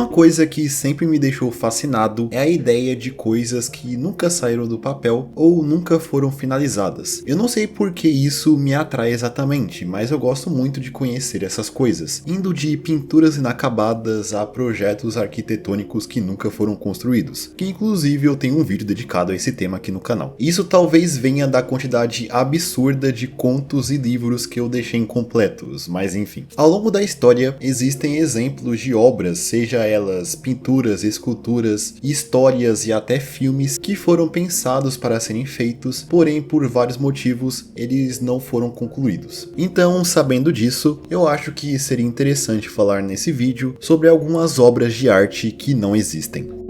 Uma coisa que sempre me deixou fascinado é a ideia de coisas que nunca saíram do papel ou nunca foram finalizadas. Eu não sei por que isso me atrai exatamente, mas eu gosto muito de conhecer essas coisas, indo de pinturas inacabadas a projetos arquitetônicos que nunca foram construídos, que inclusive eu tenho um vídeo dedicado a esse tema aqui no canal. Isso talvez venha da quantidade absurda de contos e livros que eu deixei incompletos, mas enfim. Ao longo da história existem exemplos de obras, seja elas pinturas, esculturas, histórias e até filmes que foram pensados para serem feitos, porém por vários motivos eles não foram concluídos. Então, sabendo disso, eu acho que seria interessante falar nesse vídeo sobre algumas obras de arte que não existem.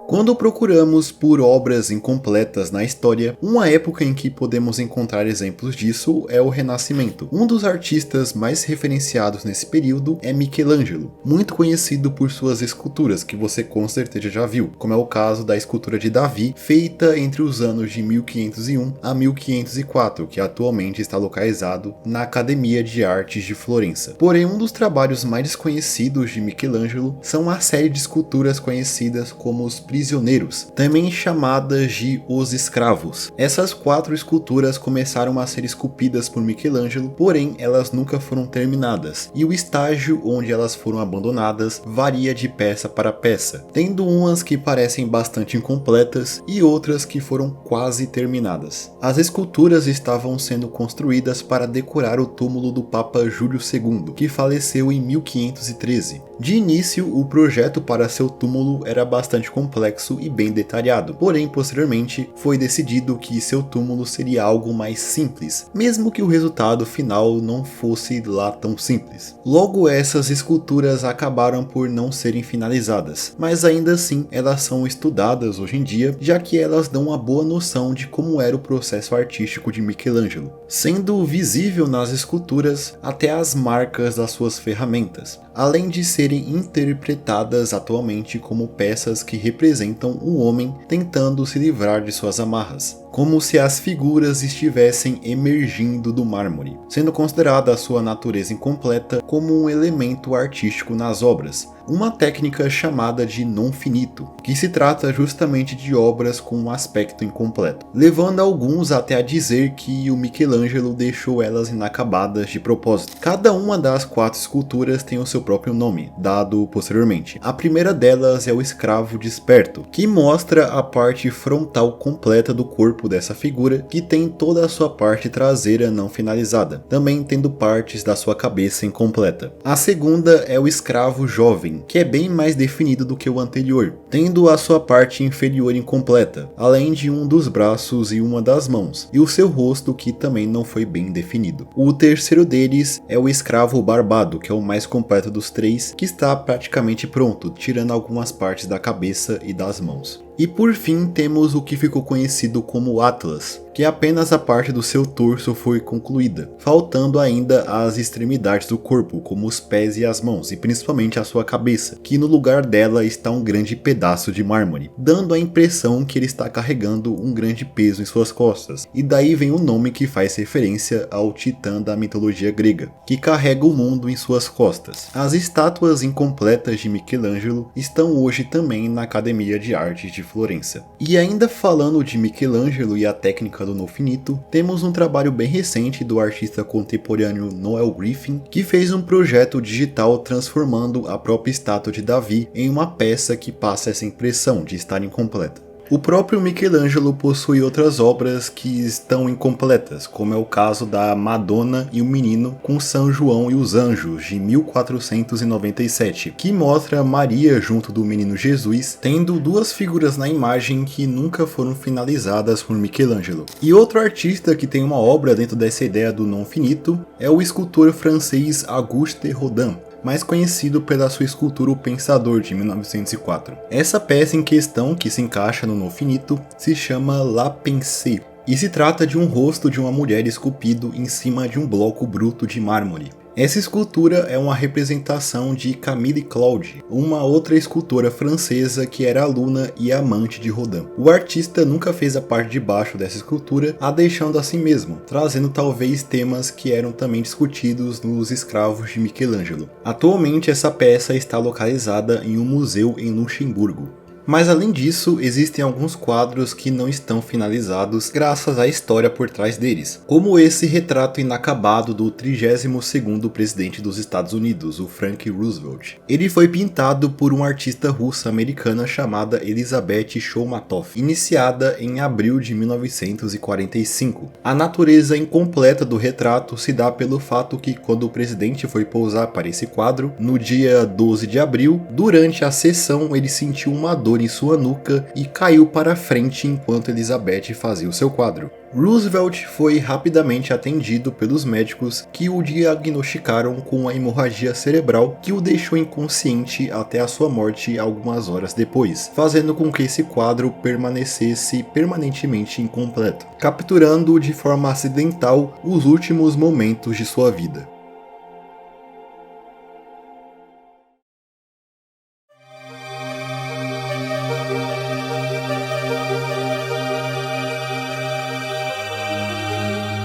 Quando procuramos por obras incompletas na história, uma época em que podemos encontrar exemplos disso é o Renascimento. Um dos artistas mais referenciados nesse período é Michelangelo, muito conhecido por suas esculturas, que você com certeza já viu, como é o caso da escultura de Davi, feita entre os anos de 1501 a 1504, que atualmente está localizado na Academia de Artes de Florença. Porém, um dos trabalhos mais desconhecidos de Michelangelo são a série de esculturas conhecidas como os prisioneiros, também chamadas de Os Escravos. Essas 4 esculturas começaram a ser esculpidas por Michelangelo, porém elas nunca foram terminadas, e o estágio onde elas foram abandonadas varia de peça para peça, tendo umas que parecem bastante incompletas e outras que foram quase terminadas. As esculturas estavam sendo construídas para decorar o túmulo do Papa Júlio II, que faleceu em 1513. De início, o projeto para seu túmulo era bastante complexo e bem detalhado, porém posteriormente foi decidido que seu túmulo seria algo mais simples, mesmo que o resultado final não fosse lá tão simples. Logo, essas esculturas acabaram por não serem finalizadas, mas ainda assim elas são estudadas hoje em dia, já que elas dão uma boa noção de como era o processo artístico de Michelangelo, sendo visível nas esculturas até as marcas das suas ferramentas, além de serem interpretadas atualmente como peças que representam o homem tentando se livrar de suas amarras, como se as figuras estivessem emergindo do mármore, sendo considerada a sua natureza incompleta como um elemento artístico nas obras, uma técnica chamada de non finito, que se trata justamente de obras com um aspecto incompleto, levando alguns até a dizer que o Michelangelo deixou elas inacabadas de propósito. Cada uma das 4 esculturas tem o seu próprio nome, dado posteriormente. A primeira delas é o Escravo Desperto, que mostra a parte frontal completa do corpo dessa figura, que tem toda a sua parte traseira não finalizada, também tendo partes da sua cabeça incompleta. A segunda é o Escravo Jovem, que é bem mais definido do que o anterior, tendo a sua parte inferior incompleta, além de um dos braços e uma das mãos, e o seu rosto que também não foi bem definido. O terceiro deles é o Escravo Barbado, que é o mais completo dos 3, que está praticamente pronto, tirando algumas partes da cabeça e das mãos. E por fim temos o que ficou conhecido como Atlas, que apenas a parte do seu torso foi concluída, faltando ainda as extremidades do corpo, como os pés e as mãos, e principalmente a sua cabeça, que no lugar dela está um grande pedaço de mármore, dando a impressão que ele está carregando um grande peso em suas costas, e daí vem o nome que faz referência ao titã da mitologia grega, que carrega o mundo em suas costas. As estátuas incompletas de Michelangelo estão hoje também na Academia de Artes de Florença. E ainda falando de Michelangelo e a técnica do non finito, temos um trabalho bem recente do artista contemporâneo Noel Griffin, que fez um projeto digital transformando a própria estátua de Davi em uma peça que passa essa impressão de estar incompleta. O próprio Michelangelo possui outras obras que estão incompletas, como é o caso da Madonna e o Menino com São João e os Anjos, de 1497, que mostra Maria junto do menino Jesus, tendo 2 figuras na imagem que nunca foram finalizadas por Michelangelo. E outro artista que tem uma obra dentro dessa ideia do non finito é o escultor francês Auguste Rodin, mais conhecido pela sua escultura O Pensador, de 1904. Essa peça em questão, que se encaixa no non finito, se chama La Pensée, e se trata de um rosto de uma mulher esculpido em cima de um bloco bruto de mármore. Essa escultura é uma representação de Camille Claude, uma outra escultora francesa que era aluna e amante de Rodin. O artista nunca fez a parte de baixo dessa escultura, a deixando assim mesmo, trazendo talvez temas que eram também discutidos nos escravos de Michelangelo. Atualmente essa peça está localizada em um museu em Luxemburgo. Mas além disso, existem alguns quadros que não estão finalizados graças à história por trás deles, como esse retrato inacabado do 32º presidente dos Estados Unidos, o Franklin Roosevelt. Ele foi pintado por uma artista russa-americana chamada Elizabeth Shoumatov, iniciada em abril de 1945. A natureza incompleta do retrato se dá pelo fato que quando o presidente foi pousar para esse quadro, no dia 12 de abril, durante a sessão ele sentiu uma dor em sua nuca e caiu para frente enquanto Elizabeth fazia o seu quadro. Roosevelt foi rapidamente atendido pelos médicos que o diagnosticaram com uma hemorragia cerebral que o deixou inconsciente até a sua morte algumas horas depois, fazendo com que esse quadro permanecesse permanentemente incompleto, capturando de forma acidental os últimos momentos de sua vida.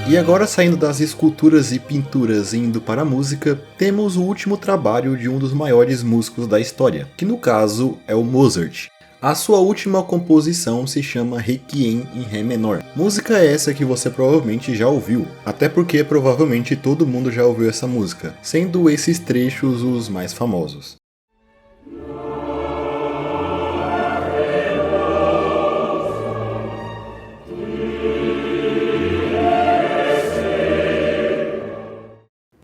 E agora, saindo das esculturas e pinturas e indo para a música, temos o último trabalho de um dos maiores músicos da história, que no caso é o Mozart. A sua última composição se chama Requiem em Ré menor. Música essa que você provavelmente já ouviu, até porque provavelmente todo mundo já ouviu essa música, sendo esses trechos os mais famosos.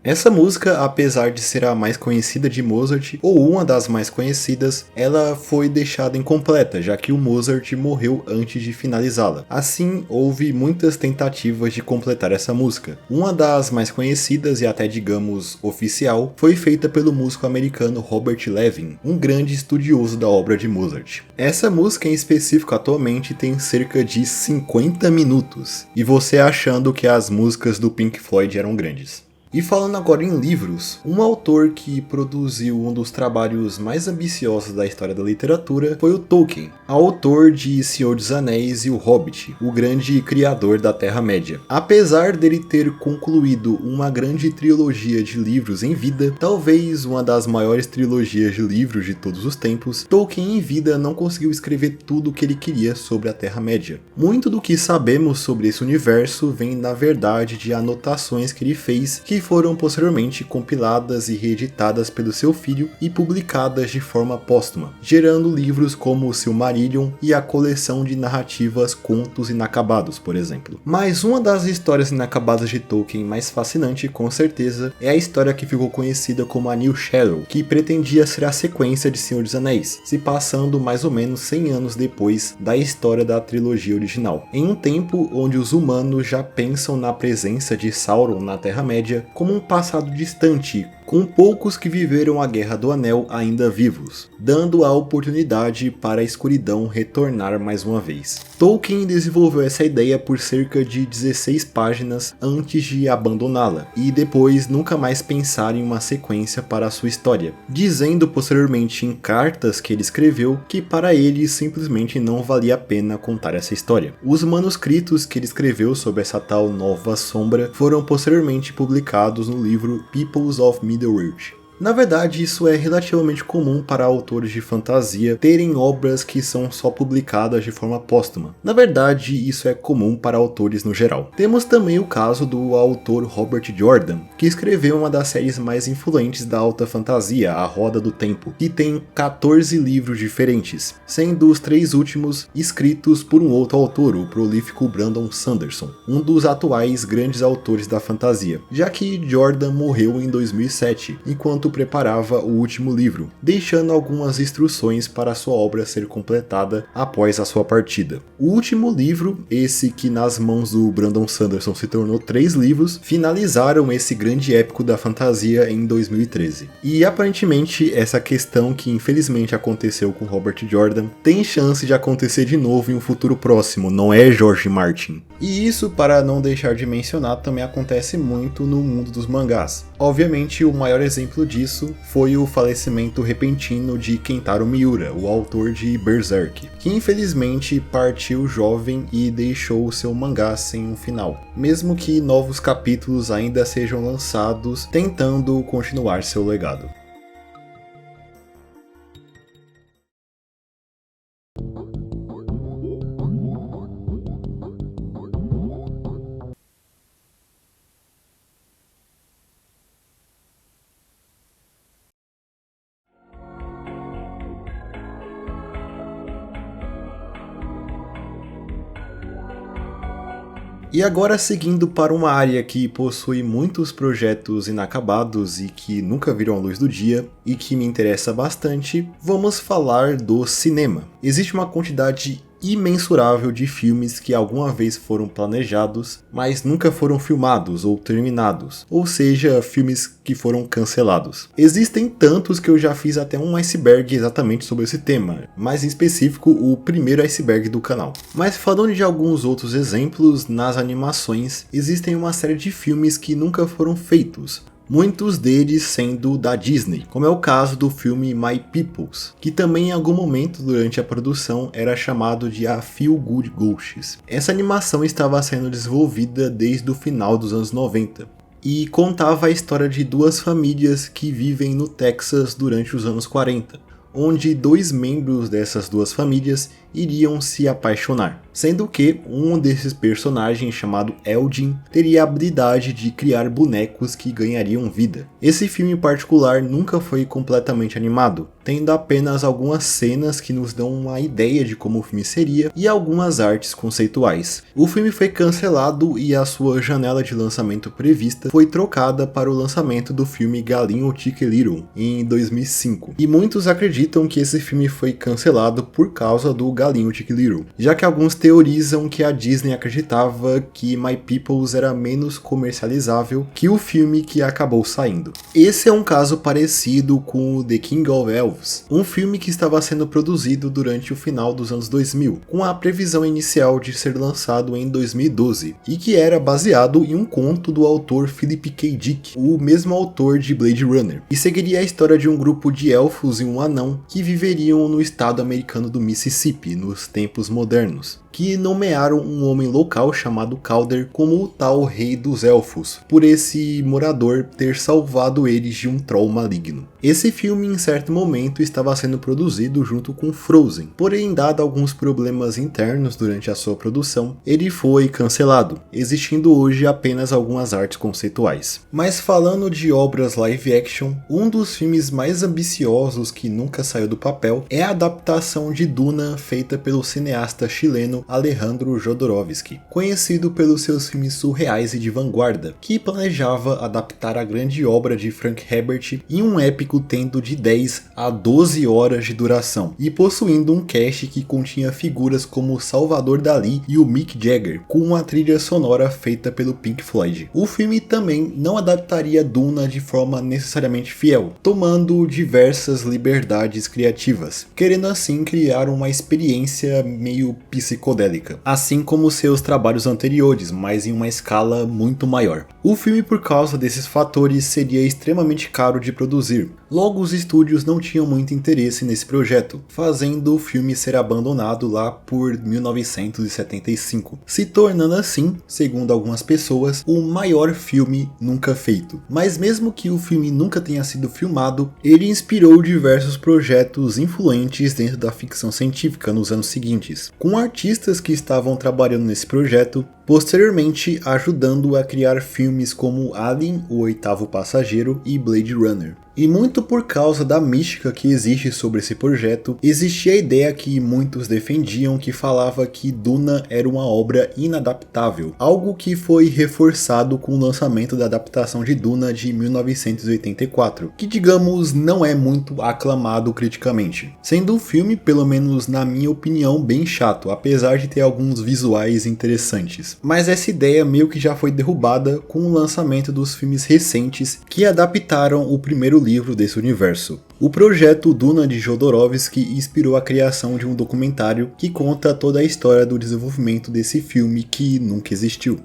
Essa música, apesar de ser a mais conhecida de Mozart, ou uma das mais conhecidas, ela foi deixada incompleta, já que o Mozart morreu antes de finalizá-la. Assim, houve muitas tentativas de completar essa música. Uma das mais conhecidas e até digamos oficial, foi feita pelo músico americano Robert Levin, um grande estudioso da obra de Mozart. Essa música em específico atualmente tem cerca de 50 minutos, e você achando que as músicas do Pink Floyd eram grandes. E falando agora em livros, um autor que produziu um dos trabalhos mais ambiciosos da história da literatura foi o Tolkien, autor de Senhor dos Anéis e O Hobbit, o grande criador da Terra-média. Apesar dele ter concluído uma grande trilogia de livros em vida, talvez uma das maiores trilogias de livros de todos os tempos, Tolkien em vida não conseguiu escrever tudo o que ele queria sobre a Terra-média. Muito do que sabemos sobre esse universo vem na verdade de anotações que ele fez, que foram posteriormente compiladas e reeditadas pelo seu filho e publicadas de forma póstuma, gerando livros como o Silmarillion e a coleção de narrativas Contos Inacabados, por exemplo. Mas uma das histórias inacabadas de Tolkien mais fascinante, com certeza, é a história que ficou conhecida como a New Shadow, que pretendia ser a sequência de Senhor dos Anéis, se passando mais ou menos 100 anos depois da história da trilogia original, em um tempo onde os humanos já pensam na presença de Sauron na Terra-média como um passado distante, com poucos que viveram a Guerra do Anel ainda vivos, dando a oportunidade para a escuridão retornar mais uma vez. Tolkien desenvolveu essa ideia por cerca de 16 páginas antes de abandoná-la, e depois nunca mais pensar em uma sequência para a sua história, dizendo posteriormente em cartas que ele escreveu que para ele simplesmente não valia a pena contar essa história. Os manuscritos que ele escreveu sobre essa tal Nova Sombra foram posteriormente publicados no livro Peoples of Middle-earth. Na verdade, isso é relativamente comum para autores de fantasia terem obras que são só publicadas de forma póstuma. Na verdade, isso é comum para autores no geral. Temos também o caso do autor Robert Jordan, que escreveu uma das séries mais influentes da alta fantasia, A Roda do Tempo, que tem 14 livros diferentes, sendo os 3 últimos escritos por um outro autor, o prolífico Brandon Sanderson, um dos atuais grandes autores da fantasia, já que Jordan morreu em 2007, enquanto enquanto preparava o último livro, deixando algumas instruções para sua obra ser completada após a sua partida. O último livro, esse que nas mãos do Brandon Sanderson se tornou 3 livros, finalizaram esse grande épico da fantasia em 2013. E aparentemente essa questão que infelizmente aconteceu com Robert Jordan tem chance de acontecer de novo em um futuro próximo, não é, George Martin? E isso, para não deixar de mencionar, também acontece muito no mundo dos mangás. Obviamente, o maior exemplo disso foi o falecimento repentino de Kentaro Miura, o autor de Berserk, que infelizmente partiu jovem e deixou seu mangá sem um final, mesmo que novos capítulos ainda sejam lançados tentando continuar seu legado. E agora, seguindo para uma área que possui muitos projetos inacabados e que nunca viram a luz do dia, e que me interessa bastante, vamos falar do cinema. Existe uma quantidade imensurável de filmes que alguma vez foram planejados, mas nunca foram filmados ou terminados, ou seja, filmes que foram cancelados. Existem tantos que eu já fiz até um iceberg exatamente sobre esse tema, mais em específico o primeiro iceberg do canal. Mas falando de alguns outros exemplos, nas animações existem uma série de filmes que nunca foram feitos, muitos deles sendo da Disney, como é o caso do filme My Peoples, que também em algum momento durante a produção era chamado de A Feel Good Ghosts. Essa animação estava sendo desenvolvida desde o final dos anos 90 e contava a história de 2 famílias que vivem no Texas durante os anos 40, onde 2 membros dessas 2 famílias iriam se apaixonar, sendo que um desses personagens, chamado Eldin, teria a habilidade de criar bonecos que ganhariam vida. Esse filme em particular nunca foi completamente animado, tendo apenas algumas cenas que nos dão uma ideia de como o filme seria e algumas artes conceituais. O filme foi cancelado e a sua janela de lançamento prevista foi trocada para o lançamento do filme Galinho Chicken em 2005, e muitos acreditam que esse filme foi cancelado por causa do Galinho Chicken Little, já que alguns teorizam que a Disney acreditava que My Peoples era menos comercializável que o filme que acabou saindo. Esse é um caso parecido com o The King of Elves, um filme que estava sendo produzido durante o final dos anos 2000, com a previsão inicial de ser lançado em 2012, e que era baseado em um conto do autor Philip K. Dick, o mesmo autor de Blade Runner, e seguiria a história de um grupo de elfos e um anão que viveriam no estado americano do Mississippi, nos tempos modernos, que nomearam um homem local chamado Calder como o tal rei dos elfos, por esse morador ter salvado eles de um troll maligno. Esse filme em certo momento estava sendo produzido junto com Frozen, porém dado alguns problemas internos durante a sua produção, ele foi cancelado, existindo hoje apenas algumas artes conceituais. Mas falando de obras live action, um dos filmes mais ambiciosos que nunca saiu do papel é a adaptação de Duna feita pelo cineasta chileno Alejandro Jodorowsky, conhecido pelos seus filmes surreais e de vanguarda, que planejava adaptar a grande obra de Frank Herbert em um épico tendo de 10 a 12 horas de duração, e possuindo um cast que continha figuras como Salvador Dalí e o Mick Jagger, com uma trilha sonora feita pelo Pink Floyd. O filme também não adaptaria Duna de forma necessariamente fiel, tomando diversas liberdades criativas, querendo assim criar uma experiência meio psicodélica, assim como seus trabalhos anteriores, mas em uma escala muito maior. O filme, por causa desses fatores, seria extremamente caro de produzir, logo os estúdios não tinham muito interesse nesse projeto, fazendo o filme ser abandonado lá por 1975, se tornando assim, segundo algumas pessoas, o maior filme nunca feito. Mas mesmo que o filme nunca tenha sido filmado, ele inspirou diversos projetos influentes dentro da ficção científica nos anos seguintes, com artistas que estavam trabalhando nesse projeto, posteriormente ajudando a criar filmes como Alien, o Oitavo Passageiro e Blade Runner. E muito por causa da mística que existe sobre esse projeto, existia a ideia que muitos defendiam que falava que Duna era uma obra inadaptável, algo que foi reforçado com o lançamento da adaptação de Duna de 1984, que digamos não é muito aclamado criticamente, sendo um filme, pelo menos na minha opinião, bem chato, apesar de ter alguns visuais interessantes. Mas essa ideia meio que já foi derrubada com o lançamento dos filmes recentes que adaptaram o primeiro livro desse universo. O projeto Duna de Jodorowsky inspirou a criação de um documentário que conta toda a história do desenvolvimento desse filme que nunca existiu.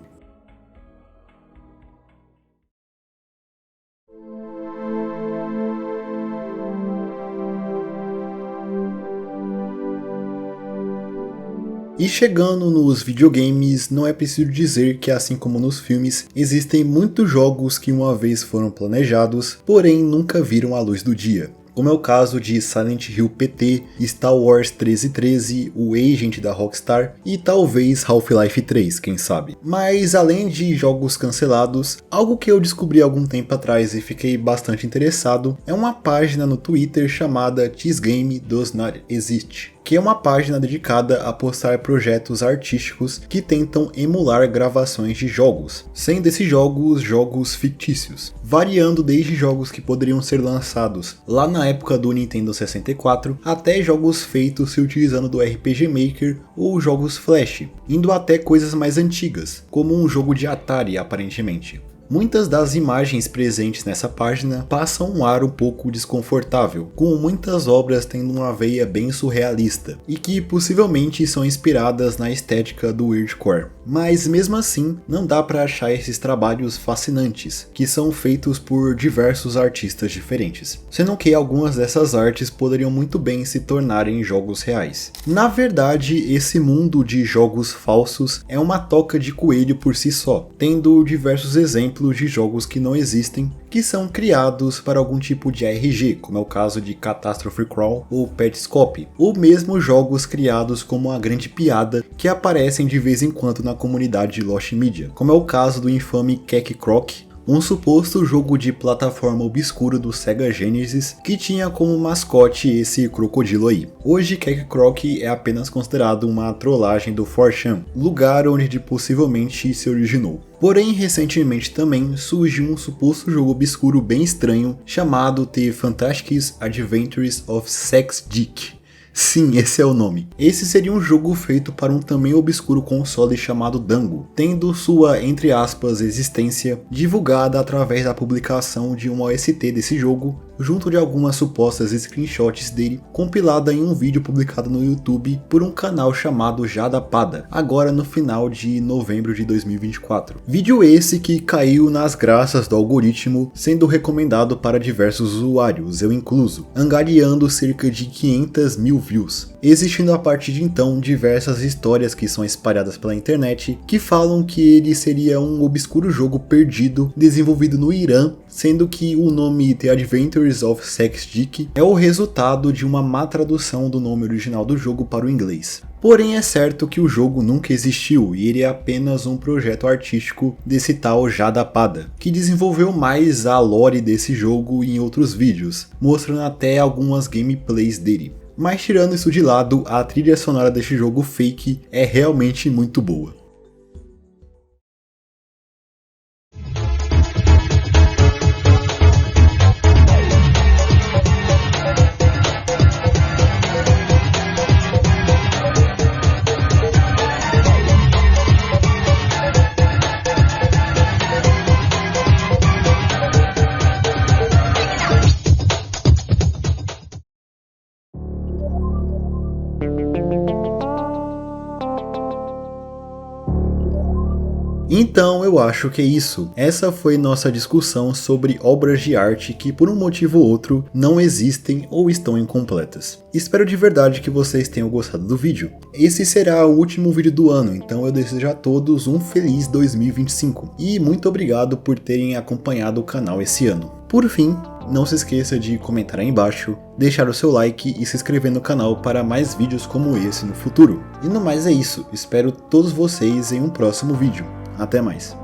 E chegando nos videogames, não é preciso dizer que, assim como nos filmes, existem muitos jogos que uma vez foram planejados, porém nunca viram a luz do dia. Como é o caso de Silent Hill PT, Star Wars 1313, o Agent da Rockstar e talvez Half-Life 3, quem sabe. Mas além de jogos cancelados, algo que eu descobri há algum tempo atrás e fiquei bastante interessado é uma página no Twitter chamada This Game Does Not Exist, que é uma página dedicada a postar projetos artísticos que tentam emular gravações de jogos, sendo esses jogos fictícios, variando desde jogos que poderiam ser lançados lá na época do Nintendo 64, até jogos feitos se utilizando do RPG Maker ou jogos Flash, indo até coisas mais antigas, como um jogo de Atari aparentemente. Muitas das imagens presentes nessa página passam um ar um pouco desconfortável, com muitas obras tendo uma veia bem surrealista, e que possivelmente são inspiradas na estética do Weirdcore. Mas mesmo assim, não dá para achar esses trabalhos fascinantes, que são feitos por diversos artistas diferentes, sendo que algumas dessas artes poderiam muito bem se tornarem jogos reais. Na verdade, esse mundo de jogos falsos é uma toca de coelho por si só, tendo diversos exemplos de jogos que não existem, que são criados para algum tipo de ARG, como é o caso de Catastrophe Crawl ou Petscop, ou mesmo jogos criados como uma grande piada que aparecem de vez em quando na comunidade de Lost Media, como é o caso do infame Kek Croc, um suposto jogo de plataforma obscuro do Sega Genesis que tinha como mascote esse crocodilo aí. Hoje Kek Croc é apenas considerado uma trollagem do 4chan, lugar onde possivelmente se originou. Porém, recentemente também surgiu um suposto jogo obscuro bem estranho chamado The Fantastic Adventures of Sex Dick. Sim, esse é o nome. Esse seria um jogo feito para um também obscuro console chamado Dango, tendo sua, entre aspas, existência divulgada através da publicação de uma OST desse jogo, junto de algumas supostas screenshots dele, compilada em um vídeo publicado no YouTube por um canal chamado Jadapada, agora no final de novembro de 2024. Vídeo esse que caiu nas graças do algoritmo, sendo recomendado para diversos usuários, eu incluso, angariando cerca de 500 mil views. Existindo a partir de então diversas histórias que são espalhadas pela internet que falam que ele seria um obscuro jogo perdido desenvolvido no Irã, sendo que o nome The Adventures of Sex Dick é o resultado de uma má tradução do nome original do jogo para o inglês. Porém é certo que o jogo nunca existiu e ele é apenas um projeto artístico desse tal Jadapada, que desenvolveu mais a lore desse jogo em outros vídeos, mostrando até algumas gameplays dele. Mas tirando isso de lado, a trilha sonora deste jogo fake é realmente muito boa. Então eu acho que é isso. Essa foi nossa discussão sobre obras de arte que por um motivo ou outro não existem ou estão incompletas. Espero de verdade que vocês tenham gostado do vídeo. Esse será o último vídeo do ano, então eu desejo a todos um feliz 2025. E muito obrigado por terem acompanhado o canal esse ano. Por fim, não se esqueça de comentar aí embaixo, deixar o seu like e se inscrever no canal para mais vídeos como esse no futuro. E no mais é isso, espero todos vocês em um próximo vídeo. Até mais.